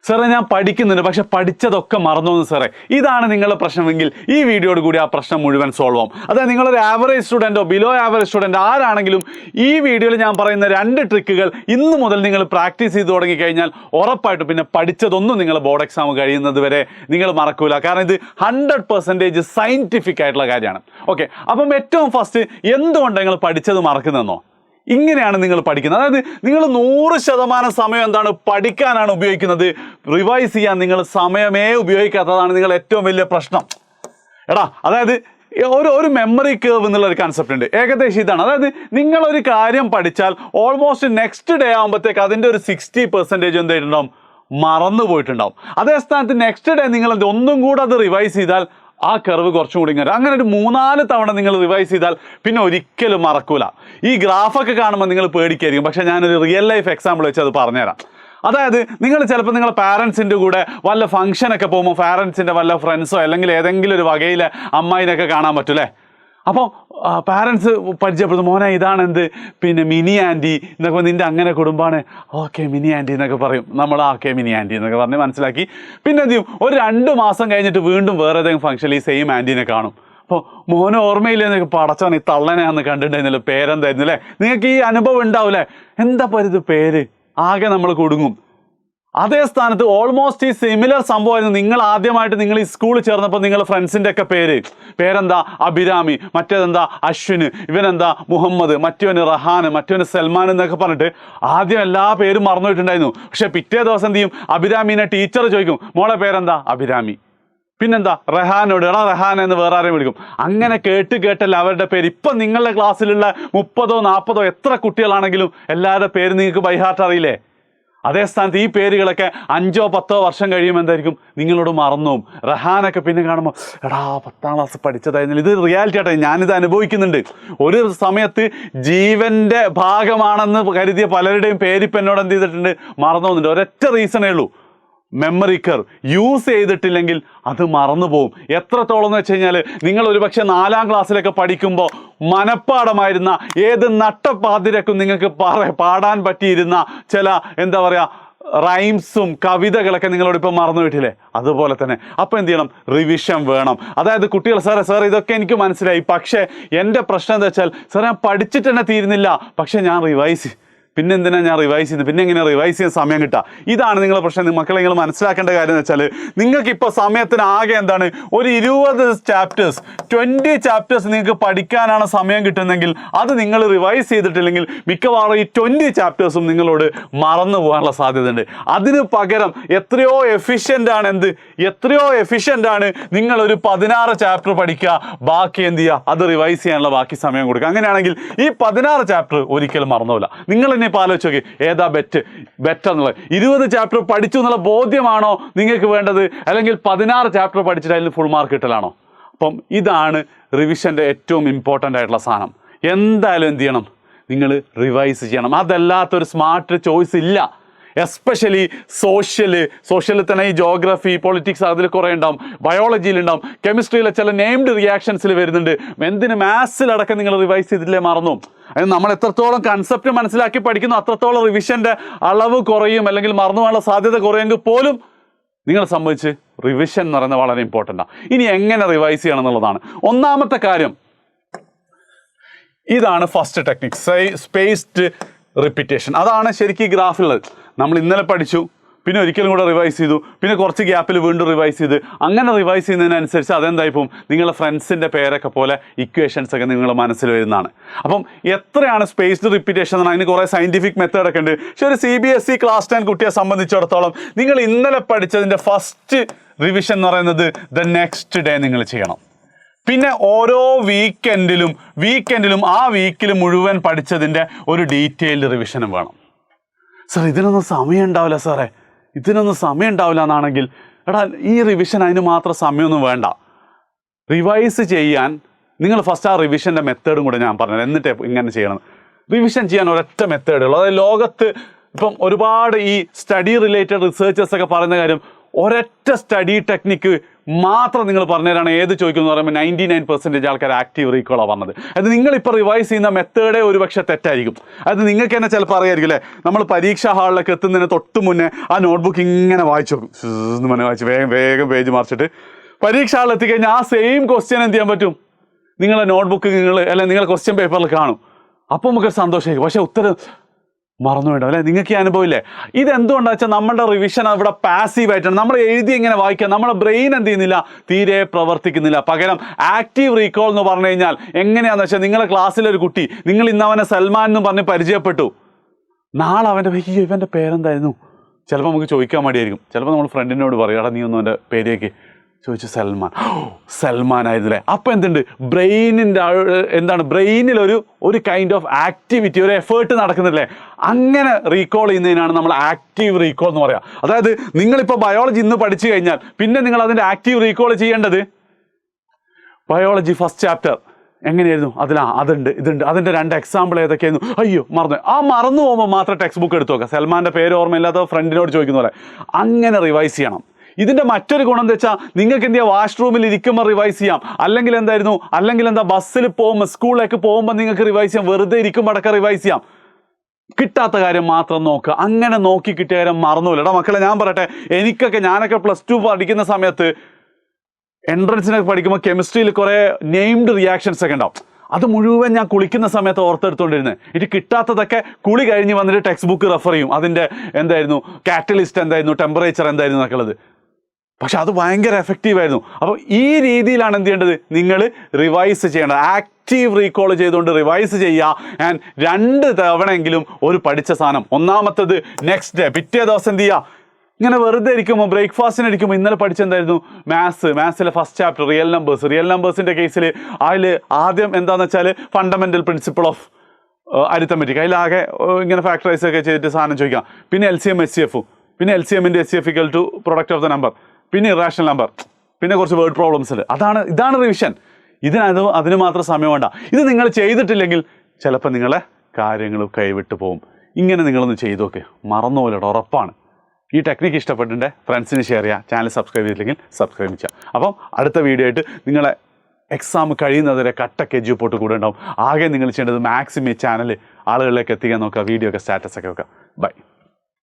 സാറേ ഞാൻ പഠിക്കുന്നുണ്ട്, പക്ഷെ പഠിച്ചതൊക്കെ മറന്നോന്ന് സാറേ. ഇതാണ് നിങ്ങളുടെ പ്രശ്നമെങ്കിൽ ഈ വീഡിയോയോട് കൂടി ആ പ്രശ്നം മുഴുവൻ സോൾവ് ആവും. അതായത് നിങ്ങളൊരു ആവറേജ് സ്റ്റുഡൻറ്റോ ബിലോ ആവറേജ് സ്റ്റുഡൻറ്റ് ആരാണെങ്കിലും ഈ വീഡിയോയിൽ ഞാൻ പറയുന്ന 2 ട്രിക്കുകൾ ഇന്ന് മുതൽ നിങ്ങൾ പ്രാക്ടീസ് ചെയ്ത് തുടങ്ങിക്കഴിഞ്ഞാൽ ഉറപ്പായിട്ടും പിന്നെ പഠിച്ചതൊന്നും നിങ്ങൾ ബോർഡ് എക്സാം കഴിയുന്നത് വരെ നിങ്ങൾ മറക്കൂല. കാരണം ഇത് 100% സയൻറ്റിഫിക് ആയിട്ടുള്ള കാര്യമാണ്. ഓക്കെ, അപ്പം ഏറ്റവും ഫസ്റ്റ് എന്തുകൊണ്ടാണ് നിങ്ങൾ പഠിച്ചത് മറക്കുന്നതെന്നോ? ഇങ്ങനെയാണ് നിങ്ങൾ പഠിക്കുന്നത്. അതായത് നിങ്ങൾ 100% സമയം എന്താണ് പഠിക്കാനാണ് ഉപയോഗിക്കുന്നത്, റിവൈസ് ചെയ്യാൻ നിങ്ങൾ സമയമേ ഉപയോഗിക്കാത്തതാണ് നിങ്ങൾ ഏറ്റവും വലിയ പ്രശ്നം. അതായത് ഒരു മെമ്മറി കേർവ് എന്നുള്ളൊരു കൺസെപ്റ്റ് ഉണ്ട്. ഏകദേശം ഇതാണ്. അതായത് നിങ്ങളൊരു കാര്യം പഠിച്ചാൽ ഓൾമോസ്റ്റ് നെക്സ്റ്റ് ഡേ ആകുമ്പോഴത്തേക്ക് അതിൻ്റെ ഒരു 60% എന്തായിട്ടുണ്ടാവും, മറന്നു പോയിട്ടുണ്ടാവും. അതേ സ്ഥാനത്ത് നെക്സ്റ്റ് ഡേ നിങ്ങൾ ഒന്നും കൂടെ അത് റിവൈസ് ചെയ്താൽ ആ കർവ് കുറച്ചും കൂടി ഇങ്ങനെ അങ്ങനെ ഒരു 3-4 തവണ നിങ്ങൾ റിവൈസ് ചെയ്താൽ പിന്നെ ഒരിക്കലും മറക്കൂല. ഈ ഗ്രാഫൊക്കെ കാണുമ്പോൾ നിങ്ങൾ പേടിക്കായിരിക്കും, പക്ഷേ ഞാനൊരു റിയൽ ലൈഫ് എക്സാമ്പിൾ വെച്ച് അത് പറഞ്ഞുതരാം. അതായത് നിങ്ങൾ ചിലപ്പോൾ നിങ്ങളുടെ പാരൻസിൻ്റെ കൂടെ വല്ല ഫംഗ്ഷനൊക്കെ പോകുമ്പോൾ പാരൻസിൻ്റെ വല്ല ഫ്രണ്ട്സോ അല്ലെങ്കിൽ ഏതെങ്കിലും ഒരു വകയിലെ അമ്മായിനൊക്കെ കാണാൻ പറ്റൂലേ. അപ്പോൾ പാരൻസ് പരിചയപ്പെടുന്നു, മോനെ ഇതാണ് എന്ത് പിന്നെ മിനി ആൻറ്റി എന്നൊക്കെ, നിൻ്റെ അങ്ങനെ കുടുംബമാണ്, ഓക്കെ മിനി ആൻറ്റി എന്നൊക്കെ പറയും നമ്മൾ. ഓക്കെ മിനി ആൻറ്റി എന്നൊക്കെ പറഞ്ഞ് മനസ്സിലാക്കി. പിന്നെ എന്ത് ചെയ്യും, ഒരു 2 മാസം കഴിഞ്ഞിട്ട് വീണ്ടും വേറെ ഏതെങ്കിലും ഫംഗ്ഷനിൽ ഈ സെയിം ആൻറ്റീനെ കാണും. അപ്പോൾ മോനെ ഓർമ്മയില്ലെന്നൊക്കെ, പടച്ചോൻ ഈ തള്ളനെ അന്ന് കണ്ടിട്ടുണ്ടായിരുന്നല്ലോ, പേരെന്തായിരുന്നു അല്ലേ? നിങ്ങൾക്ക് ഈ അനുഭവം ഉണ്ടാവില്ലേ, എന്താ ഇത് പേര്, ആകെ നമ്മൾ കുടുങ്ങും. അതേ സ്ഥാനത്ത് ഓൾമോസ്റ്റ് ഈ സിമിലർ സംഭവമായിരുന്നു. നിങ്ങൾ ആദ്യമായിട്ട് നിങ്ങൾ ഈ സ്കൂളിൽ ചേർന്നപ്പോൾ നിങ്ങളുടെ ഫ്രണ്ട്സിൻ്റെ ഒക്കെ പേരെന്താ, അഭിരാമി, മറ്റേതെന്താ അശ്വിന്, ഇവനെന്താ മുഹമ്മദ്, മറ്റവന് റഹാൻ, മറ്റവന് സൽമാൻ എന്നൊക്കെ പറഞ്ഞിട്ട് ആദ്യം എല്ലാ പേരും മറന്നുപോയിട്ടുണ്ടായിരുന്നു. പക്ഷെ പിറ്റേ ദിവസം എന്ത് ചെയ്യും, അഭിരാമീനെ ടീച്ചർ ചോദിക്കും, മോളെ പേരെന്താ, അഭിരാമി. പിന്നെന്താ, റഹാനോട് റഹാൻ എന്ന് വേറെ ആരെയും വിളിക്കും. അങ്ങനെ കേട്ടല്ല അവരുടെ പേര്. ഇപ്പം നിങ്ങളുടെ ക്ലാസ്സിലുള്ള 30-40 എത്ര കുട്ടികളാണെങ്കിലും എല്ലാവരുടെ പേര് നിങ്ങൾക്ക് ബൈ ഹാർട്ട് അറിയില്ലേ? അതേ സ്ഥാനത്ത് ഈ പേരുകളൊക്കെ 5-10 വർഷം കഴിയുമ്പോൾ എന്തായിരിക്കും, നിങ്ങളോട് മറന്നും. റഹാനൊക്കെ പിന്നെ കാണുമ്പോൾ 10ാം ക്ലാസ് പഠിച്ചതായിരുന്നു. ഇത് റിയാലിറ്റി ആട്ടെ, ഞാനിത് അനുഭവിക്കുന്നുണ്ട്. ഒരു സമയത്ത് ജീവൻ്റെ ഭാഗമാണെന്ന് കരുതിയ പലരുടെയും പേരിപ്പം എന്നോട് എന്ത് ചെയ്തിട്ടുണ്ട്, മറന്നു പോകുന്നുണ്ട്. ഒരൊറ്റ റീസണേ ഉള്ളൂ, മെമ്മറി കർവ്. യൂസ് ചെയ്തിട്ടില്ലെങ്കിൽ അത് മറന്നു പോകും. എത്രത്തോളം എന്ന് വെച്ച് കഴിഞ്ഞാൽ നിങ്ങൾ ഒരുപക്ഷെ 4ാം ക്ലാസ്സിലൊക്കെ പഠിക്കുമ്പോൾ മനപ്പാടമായിരുന്ന ഏത് നട്ടപ്പാതിരക്കും നിങ്ങൾക്ക് പാടാൻ പറ്റിയിരുന്ന ചില എന്താ പറയുക റൈംസും കവിതകളൊക്കെ നിങ്ങളോട് ഇപ്പം മറന്നു വിട്ടില്ലേ? അതുപോലെ തന്നെ അപ്പം എന്ത് ചെയ്യണം, റിവിഷൻ വേണം. അതായത് കുട്ടികൾ സാറേ ഇതൊക്കെ എനിക്ക് മനസ്സിലായി, പക്ഷേ എൻ്റെ പ്രശ്നം എന്താ വെച്ചാൽ സാറേ ഞാൻ പഠിച്ചിട്ട് തന്നെ തീരുന്നില്ല, പക്ഷേ ഞാൻ റിവൈസ് പിന്നെ എന്തിനാണ് ഞാൻ റിവൈസ് ചെയ്യുന്നത്, പിന്നെ എങ്ങനെ റിവൈസ് ചെയ്യാൻ സമയം കിട്ടുക? ഇതാണ് നിങ്ങളുടെ പ്രശ്നം. മക്കളെ നിങ്ങൾ മനസ്സിലാക്കേണ്ട കാര്യം എന്ന് വെച്ചാൽ നിങ്ങൾക്കിപ്പോൾ സമയത്തിന് ആകെ എന്താണ് ഒരു 20 ചാപ്റ്റേഴ്സ് 20 ചാപ്റ്റേഴ്സ് നിങ്ങൾക്ക് പഠിക്കാനാണ് സമയം കിട്ടുന്നതെങ്കിൽ അത് നിങ്ങൾ റിവൈസ് ചെയ്തിട്ടില്ലെങ്കിൽ മിക്കവാറും ഈ 20 ചാപ്റ്റേഴ്സും നിങ്ങളോട് മറന്നു പോകാനുള്ള സാധ്യതയുണ്ട്. അതിന് പകരം എത്രയോ എഫിഷ്യൻ്റ് ആണ് നിങ്ങളൊരു 16 ചാപ്റ്റർ പഠിക്കുക, ബാക്കി എന്ത് ചെയ്യുക, അത് റിവൈസ് ചെയ്യാനുള്ള ബാക്കി സമയം കൊടുക്കുക. അങ്ങനെയാണെങ്കിൽ ഈ 16 ചാപ്റ്റർ ഒരിക്കലും മറന്നുപോകില്ല. നിങ്ങൾ ഇപ്പോൾ ആലോചിച്ച് നോക്കി, ഏതാ ബെറ്റർ എന്നുള്ളത്. 20 ചാപ്റ്റർ പഠിച്ചു എന്നുള്ള ബോധ്യമാണോ നിങ്ങൾക്ക് വേണ്ടത്, അല്ലെങ്കിൽ 16 ചാപ്റ്റർ പഠിച്ചിട്ട് അതിൽ ഫുൾ മാർക്ക് കിട്ടലാണോ? അപ്പം ഇതാണ് റിവിഷൻ്റെ ഏറ്റവും ഇമ്പോർട്ടൻ്റ് ആയിട്ടുള്ള സാധനം. എന്തായാലും എന്ത് ചെയ്യണം, നിങ്ങൾ റിവൈസ് ചെയ്യണം. അതല്ലാത്തൊരു സ്മാർട്ട് ചോയ്സ് ഇല്ല. എസ്പെഷ്യലി സോഷ്യലിൽ തന്നെ ഈ ജോഗ്രഫി, പൊളിറ്റിക്സ് അതിൽ കുറേ ഉണ്ടാവും, ബയോളജിയിലുണ്ടാവും, കെമിസ്ട്രിയിലെ ചില നെയിംഡ് റിയാക്ഷൻസിൽ വരുന്നുണ്ട്. എന്തിന് മാത്സിലടക്കം നിങ്ങൾ റിവൈസ് ചെയ്തിട്ടില്ലേ മറന്നു. അതിന് നമ്മൾ എത്രത്തോളം കൺസെപ്റ്റ് മനസ്സിലാക്കി പഠിക്കുന്നു അത്രത്തോളം റിവിഷൻ്റെ അളവ് കുറയും, അല്ലെങ്കിൽ മറന്നു പോകാനുള്ള സാധ്യത കുറയുമെങ്കിൽ പോലും നിങ്ങളെ സംബന്ധിച്ച് റിവിഷൻ എന്ന് പറയുന്നത് വളരെ ഇമ്പോർട്ടൻ്റാണ്. ഇനി എങ്ങനെ റിവൈസ് ചെയ്യണം എന്നുള്ളതാണ്. ഒന്നാമത്തെ കാര്യം ഇതാണ്, ഫസ്റ്റ് ടെക്നിക് സ്പേസ്ഡ് റിപ്പീറ്റേഷൻ. അതാണ് ശരിക്കും ഈ ഗ്രാഫിലുള്ളത്. നമ്മൾ ഇന്നലെ പഠിച്ചു, പിന്നെ ഒരിക്കലും കൂടെ റിവൈസ് ചെയ്തു, പിന്നെ കുറച്ച് ഗ്യാപ്പിൽ വീണ്ടും റിവൈസ് ചെയ്ത്, അങ്ങനെ റിവൈസ് ചെയ്യുന്നതിനനുസരിച്ച് അതെന്തായിപ്പോൾ നിങ്ങളുടെ ഫ്രണ്ട്സിൻ്റെ പേരൊക്കെ പോലെ ഇക്വേഷൻസ് ഒക്കെ നിങ്ങളുടെ മനസ്സിൽ വരുന്നതാണ്. അപ്പം എത്രയാണ് സ്പേസ്ഡ് റിപ്പീറ്റേഷൻ എന്ന് പറഞ്ഞാൽ അതിന് കുറേ സയൻറ്റിഫിക് മെത്തേഡൊക്കെ ഉണ്ട്. പക്ഷേ ഒരു CBSE ക്ലാസ് 10 കുട്ടിയെ സംബന്ധിച്ചിടത്തോളം നിങ്ങൾ ഇന്നലെ പഠിച്ചതിൻ്റെ ഫസ്റ്റ് റിവിഷൻ എന്ന് പറയുന്നത് നെക്സ്റ്റ് ഡേ നിങ്ങൾ ചെയ്യണം. പിന്നെ ഓരോ വീക്കെൻഡിലും ആ വീക്കിൽ മുഴുവൻ പഠിച്ചതിൻ്റെ ഒരു ഡീറ്റെയിൽഡ് റിവിഷനും വേണം. സാർ ഇതിനൊന്നും സമയം ഉണ്ടാവില്ല സാറേ, ഇതിനൊന്നും സമയം ഉണ്ടാവില്ല എന്നാണെങ്കിൽ ഈ റിവിഷൻ അതിന് മാത്രം സമയമൊന്നും വേണ്ട. റിവൈസ് ചെയ്യാൻ നിങ്ങൾ ഫസ്റ്റ് ആ റിവിഷൻ്റെ മെത്തേഡും കൂടെ ഞാൻ പറഞ്ഞത്, എന്നിട്ട് ഇങ്ങനെ ചെയ്യണം. റിവിഷൻ ചെയ്യാൻ ഒരൊറ്റ മെത്തേഡുള്ളൂ. അതായത് ലോകത്ത് ഇപ്പം ഒരുപാട് ഈ സ്റ്റഡി റിലേറ്റഡ് റിസർച്ചേഴ്സൊക്കെ പറയുന്ന കാര്യം, ഒരൊറ്റ സ്റ്റഡി ടെക്നിക്ക് മാത്രം നിങ്ങൾ പറഞ്ഞുതരാണ് ഏത് ചോദിക്കുമെന്ന് പറയുമ്പോൾ 99% ആൾക്കാർ ആക്റ്റീവ് റീകോളാണ് പറഞ്ഞത്. അത് നിങ്ങളിപ്പോൾ റിവൈസ് ചെയ്യുന്ന മെത്തേഡേ ഒരു പക്ഷേ തെറ്റായിരിക്കും. അത് നിങ്ങൾക്ക് തന്നെ ചിലപ്പോൾ അറിയായിരിക്കും അല്ലേ, നമ്മൾ പരീക്ഷാ ഹാളിലേക്ക് എത്തുന്നതിന് തൊട്ട് മുന്നേ ആ നോട്ട്ബുക്ക് ഇങ്ങനെ വായിച്ചു നോക്കും, മുന്നേ വായിച്ച് വേഗം വേഗം പേജ് മറിച്ചിട്ട് പരീക്ഷാ ഹാളിൽ എത്തിക്കഴിഞ്ഞാൽ ആ സെയിം ക്വസ്റ്റ്യൻ എന്ത് ചെയ്യാൻ പറ്റും, നിങ്ങളെ നോട്ട്ബുക്ക് അല്ലെങ്കിൽ നിങ്ങളെ ക്വസ്റ്റ്യൻ പേപ്പറിൽ കാണും. അപ്പോൾ നമുക്കൊരു സന്തോഷമായിരിക്കും. പക്ഷേ ഉത്തരം മറന്നു വേണ്ട അല്ലേ? നിങ്ങൾക്ക് ഈ അനുഭവം ഇല്ലേ? ഇതെന്തുകൊണ്ടാ വെച്ചാൽ നമ്മുടെ റിവിഷൻ അവിടെ പാസീവായിട്ടാണ്. നമ്മൾ എഴുതി ഇങ്ങനെ വായിക്കുക, നമ്മുടെ ബ്രെയിൻ എന്ത് ചെയ്യുന്നില്ല, തീരെ പ്രവർത്തിക്കുന്നില്ല. പകരം ആക്റ്റീവ് റീകോൾ എന്ന് പറഞ്ഞു കഴിഞ്ഞാൽ എങ്ങനെയാണെന്ന് വെച്ചാൽ, നിങ്ങളെ ക്ലാസ്സിലൊരു കുട്ടി, നിങ്ങൾ ഇന്ന് അവനെ സൽമാൻ എന്ന് പറഞ്ഞ് പരിചയപ്പെട്ടു, നാളെ അവൻ്റെ ഇവൻ്റെ പേരെന്തായിരുന്നു ചിലപ്പോൾ നമുക്ക് ചോദിക്കാൻ മടിയായിരിക്കും. ചിലപ്പോൾ നമ്മൾ ഫ്രണ്ടിനോട് പറയും, എടാ നീ ഒന്നും അവൻ്റെ പേരേക്ക് ചോദിച്ചു, സൽമാൻ ആയിരുന്നില്ലേ. അപ്പം എന്തുണ്ട്, ബ്രെയിനിലൊരു കൈൻഡ് ഓഫ് ആക്ടിവിറ്റി, ഒരു എഫേർട്ട് നടക്കുന്നില്ലേ. അങ്ങനെ റീകോൾ ചെയ്യുന്നതിനാണ് നമ്മൾ ആക്റ്റീവ് റീകോൾ എന്ന് പറയുക. അതായത് നിങ്ങളിപ്പോൾ ബയോളജി ഇന്ന് പഠിച്ചു കഴിഞ്ഞാൽ പിന്നെ നിങ്ങൾ അതിൻ്റെ ആക്റ്റീവ് റീകോൾ ചെയ്യേണ്ടത്, ബയോളജി ഫസ്റ്റ് ചാപ്റ്റർ എങ്ങനെയായിരുന്നു, അതുണ്ട് ഇതുണ്ട്, അതിൻ്റെ 2 എക്സാമ്പിൾ ഏതൊക്കെയായിരുന്നു, അയ്യോ മറന്നു പോകുമ്പോൾ മാത്രം ടെക്സ്റ്റ് ബുക്ക് എടുത്തു നോക്കുക. സൽമാൻ്റെ പേര് ഓർമ്മയില്ലാത്ത ഫ്രണ്ടിനോട് ചോദിക്കുന്ന പോലെ അങ്ങനെ റിവൈസ് ചെയ്യണം. ഇതിൻ്റെ മറ്റൊരു ഗുണം എന്താ വെച്ചാൽ, നിങ്ങൾക്ക് എന്ത് ചെയ്യാം, വാഷ്റൂമിൽ ഇരിക്കുമ്പോൾ റിവൈസ് ചെയ്യാം, അല്ലെങ്കിൽ എന്താ ബസ്സിൽ പോകുമ്പോൾ, സ്കൂളിലേക്ക് പോകുമ്പോൾ നിങ്ങൾക്ക് റിവൈസ് ചെയ്യാം, വെറുതെ ഇരിക്കുമ്പോൾ അടക്കം റിവൈസ് ചെയ്യാം. കിട്ടാത്ത കാര്യം മാത്രം നോക്കുക. അങ്ങനെ നോക്കി കിട്ടിയ കാര്യം മറന്നുമില്ല. മക്കളെ ഞാൻ പറയട്ടെ, ഞാനൊക്കെ +2 പഠിക്കുന്ന സമയത്ത് എൻട്രൻസിനൊക്കെ പഠിക്കുമ്പോൾ കെമിസ്ട്രിയിൽ കുറേ നെയിംഡ് റിയാക്ഷൻസ് ഒക്കെ ഉണ്ടാവും. അത് മുഴുവൻ ഞാൻ കുളിക്കുന്ന സമയത്ത് ഓർത്തെടുത്തോണ്ടിരുന്നത്. ഇത് കിട്ടാത്തതൊക്കെ കുളി കഴിഞ്ഞ് വന്നിട്ട് ടെക്സ്റ്റ് ബുക്ക് റെഫർ ചെയ്യും. അതിൻ്റെ എന്തായിരുന്നു കാറ്റലിസ്റ്റ് എന്തായിരുന്നു, ടെമ്പറേച്ചർ എന്തായിരുന്നു എന്നൊക്കെ ഉള്ളത്. പക്ഷെ അത് ഭയങ്കര എഫക്റ്റീവായിരുന്നു. അപ്പോൾ ഈ രീതിയിലാണ് എന്ത് ചെയ്യേണ്ടത്, നിങ്ങൾ റിവൈസ് ചെയ്യേണ്ടത്. ആക്റ്റീവ് റീകോൾ ചെയ്തുകൊണ്ട് റിവൈസ് ചെയ്യുക. ആൻഡ് 2 തവണയെങ്കിലും ഒരു പഠിച്ച സാധനം, ഒന്നാമത്തത് നെക്സ്റ്റ് ഡേ, പിറ്റേ ദിവസം എന്ത് ചെയ്യുക, ഇങ്ങനെ വെറുതെ ഇരിക്കുമ്പോൾ, ബ്രേക്ക്ഫാസ്റ്റിന് ഇരിക്കുമ്പോൾ ഇന്നലെ പഠിച്ചെന്തായിരുന്നു, മാത്സിലെ ഫസ്റ്റ് ചാപ്റ്റർ റിയൽ നമ്പേഴ്സിൻ്റെ കേസിൽ അതിൽ ആദ്യം എന്താണെന്ന് വെച്ചാൽ ഫണ്ടമെൻ്റൽ പ്രിൻസിപ്പിൾ ഓഫ് അരിത്തമെറ്റിക്, അതിലാകെ ഇങ്ങനെ ഫാക്ടറൈസ് ഒക്കെ ചെയ്തിട്ട് സാധനം ചോദിക്കാം. പിന്നെ LCM HCF, പിന്നെ LCMൻ്റെ HCF = product of the number, പിന്നെ ഇറാഷണൽ നമ്പർ, പിന്നെ കുറച്ച് വേർഡ് പ്രോബ്ലംസ് ഉണ്ട്. ഇതാണ് റിവിഷൻ. അതിന് മാത്രം സമയം വേണ്ട. ഇത് നിങ്ങൾ ചെയ്തിട്ടില്ലെങ്കിൽ ചിലപ്പോൾ നിങ്ങളെ കാര്യങ്ങൾ കൈവിട്ട് പോകും. ഇങ്ങനെ നിങ്ങളൊന്ന് ചെയ്തു നോക്ക്, മറന്നു പോലെട്ടോ, ഉറപ്പാണ്. ഈ ടെക്നിക്ക് ഇഷ്ടപ്പെട്ടിട്ടുണ്ട്, ഫ്രണ്ട്സിന് ഷെയർ ചെയ്യുക. ചാനൽ സബ്സ്ക്രൈബ് ചെയ്തില്ലെങ്കിൽ സബ്സ്ക്രൈബ് ചെയ്യുക. അപ്പം അടുത്ത വീഡിയോ ആയിട്ട് നിങ്ങളെ എക്സാം കഴിയുന്നതുവരെ കട്ടക്ക് എജ്യൂപോർട്ട് കൂടെ ഉണ്ടാവും. ആകെ നിങ്ങൾ ചെയ്യേണ്ടത് മാക്സിമം ഈ ചാനൽ ആളുകളിലേക്ക് എത്തിക്കാൻ നോക്കുക, വീഡിയോ ഒക്കെ സ്റ്റാറ്റസ് ഒക്കെ വെക്കുക. ബൈ.